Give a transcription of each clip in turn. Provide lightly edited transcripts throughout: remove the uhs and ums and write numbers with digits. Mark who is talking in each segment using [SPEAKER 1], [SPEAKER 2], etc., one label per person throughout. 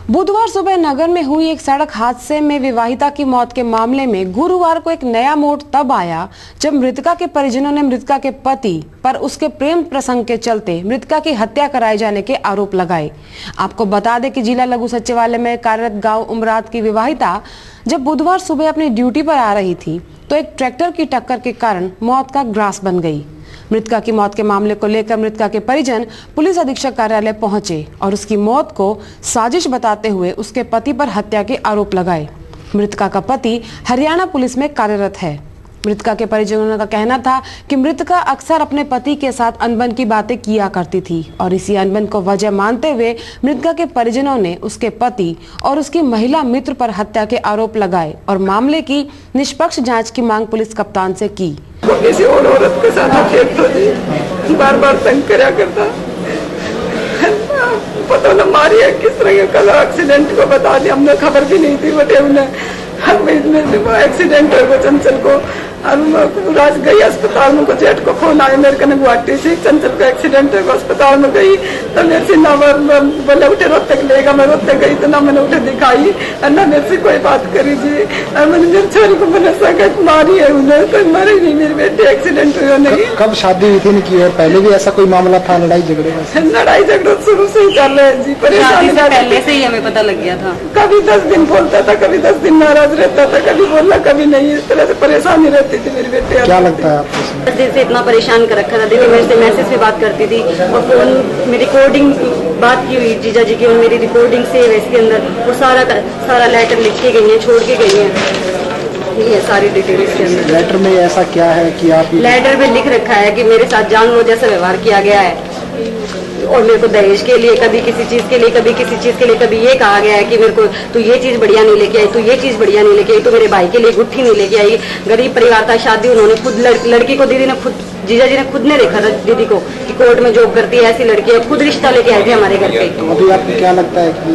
[SPEAKER 1] बुधवार सुबह नगर में हुई एक सड़क हादसे में विवाहिता की मौत के मामले में गुरुवार को एक नया मोड़ तब आया जब मृतका के परिजनों ने मृतका के पति पर उसके प्रेम प्रसंग के चलते मृतका की हत्या कराए जाने के आरोप लगाए। आपको बता दें कि जिला लघु सचिवालय में कार्यरत गांव उमरात की विवाहिता जब बुधवार सुबह अपनी ड्यूटी पर आ रही थी तो एक ट्रैक्टर की टक्कर के कारण मौत का ग्रास बन गई। मृतका की मौत के मामले को लेकर मृतका के परिजन पुलिस अधीक्षक कार्यालय पहुंचे और उसकी मौत को साजिश बताते हुए उसके पति पर हत्या के आरोप लगाए। मृतका का पति हरियाणा पुलिस में कार्यरत है। मृतका के परिजनों का कहना था कि मृतका अक्सर अपने पति के साथ अनबन की बातें किया करती थी और इसी अनबन को वजह मानते हुए मृतका के परिजनों ने उसके पति और उसकी महिला मित्र पर हत्या के आरोप लगाए और मामले की निष्पक्ष जांच की मांग पुलिस कप्तान से की।
[SPEAKER 2] किसी और औरत के साथ जी बार तंग करा करता, पता न मारी है किस तरह का। कल एक्सीडेंट को बता दिया, हमने खबर भी नहीं थी बटे उन्हें। हम एक्सीडेंट है चंचल को और राज गई अस्पताल में, जेठ को फोन आया मेरे कने गुवाहाटी से चंचल का एक्सीडेंट है, अस्पताल में गई तो मेरे से ना बोले उठे रोते लेगा, मैं रोते गई तो ना मैंने उठे दिखाई और ना मेरे से कोई बात करी जी। और मैंने मेरी छोरी को मैंने सगत मारी है, उन्हें तो मरी नहीं, मेरी बेटी एक्सीडेंट हुई नहीं।
[SPEAKER 3] कब शादी हुई थी इनकी और पहले भी ऐसा कोई मामला था लड़ाई झगड़े का?
[SPEAKER 2] लड़ाई झगड़ा शुरू से ही चल रहा है जी, परेशानी
[SPEAKER 4] पहले से ही हमें पता लग गया था।
[SPEAKER 2] कभी 10 दिन बोलता था, कभी 10 दिन नाराज रहता था, कभी बोलना कभी नहीं, इस तरह से परेशानी रहती थी मेरी बेटी।
[SPEAKER 3] क्या लगता है आपको इसमें?
[SPEAKER 4] जैसे इतना परेशान कर रखा था, देखिए मेरे से मैसेज पे बात करती थी और फोन में रिकॉर्डिंग बात की हुई जीजा जी की और मेरी रिकॉर्डिंग सेव है इसके अंदर, वो सारा लेटर लिख के गई है, छोड़ के गई है, ये सारी डिटेल्स के अंदर।
[SPEAKER 3] लेटर में ऐसा क्या है कि आप?
[SPEAKER 4] लेटर में लिख रखा है कि मेरे साथ जानवर जैसा व्यवहार किया गया है और मेरे को दहेज के लिए, कभी किसी चीज के लिए, कभी किसी चीज के लिए, कभी ये कहा गया है कि मेरे को तू ये चीज बढ़िया नहीं लेके आई, तू ये चीज बढ़िया नहीं लेके आई, तू मेरे भाई के लिए गुट्ठी नहीं लेके आई। गरीब परिवार था, शादी उन्होंने खुद लड़की को दीदी ने खुद, जीजा जी ने खुद ने देखा था दीदी को कि कोर्ट में जॉब करती है, ऐसी लड़की है, खुद रिश्ता लेके आए थे हमारे घर पे।
[SPEAKER 3] तो अभी आपको क्या लगता है कि?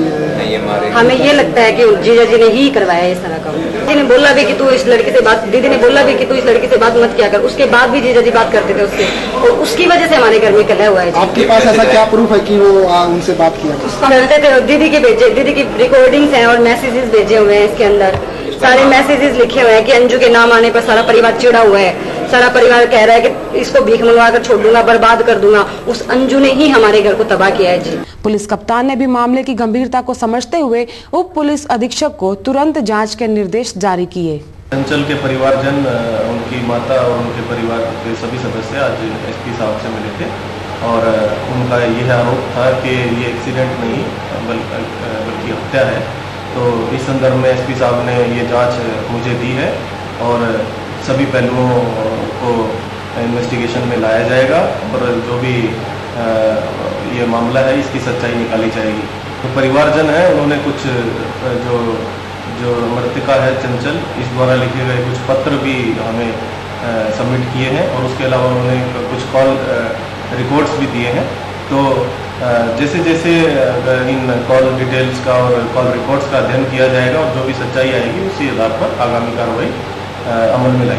[SPEAKER 4] हमें ये लगता है कि जीजा जी ने ही करवाया इस तरह का। दीदी ने बोला भी कि तू इस लड़की से बात, दीदी ने बोला भी कि तू इस लड़की से बात मत किया कर, उसके बाद भी जीजा जी बात करते थे उससे और उसकी वजह से हमारे घर में कलह हुआ है।
[SPEAKER 3] आपके पास ऐसा क्या प्रूफ है कि वो उनसे बात किया?
[SPEAKER 4] करते थे, दीदी के भेजे, दीदी की रिकॉर्डिंग्स हैं और मैसेजेस भेजे हुए हैं, इसके अंदर सारे मैसेजेस लिखे हुए हैं कि अंजू के नाम आने पर सारा परिवार चिड़ा हुआ है। सारा परिवार कह रहा है कि इसको भीख मंगवा कर छोड़ दूंगा, बर्बाद कर दूंगा। उस अंजू ने ही हमारे घर को तबाह किया है जी।
[SPEAKER 1] पुलिस कप्तान ने भी मामले की गंभीरता को समझते हुए उप पुलिस अधीक्षक को तुरंत जांच के निर्देश जारी किए।
[SPEAKER 5] चंचल के परिवारजन, उनकी माता और उनके परिवार के सभी सदस्य आज एसपी साहब से मिले थे और उनका यह आरोप था कि ये एक्सीडेंट नहीं बल्कि हत्या है। तो इस संदर्भ में एसपी साहब ने ये जांच मुझे दी है और सभी पहलुओं को इन्वेस्टिगेशन में लाया जाएगा और जो भी ये मामला है इसकी सच्चाई निकाली जाएगी। तो परिवारजन है, उन्होंने कुछ जो मृतका है चंचल, इस द्वारा लिखे गए कुछ पत्र भी हमें सबमिट किए हैं और उसके अलावा उन्होंने कुछ कॉल रिकॉर्ड्स भी दिए हैं। तो जैसे जैसे इन कॉल डिटेल्स का और कॉल रिकॉर्ड्स का अध्ययन किया जाएगा और जो भी सच्चाई आएगी उसी आधार पर आगामी कार्रवाई अमल में लाएगी।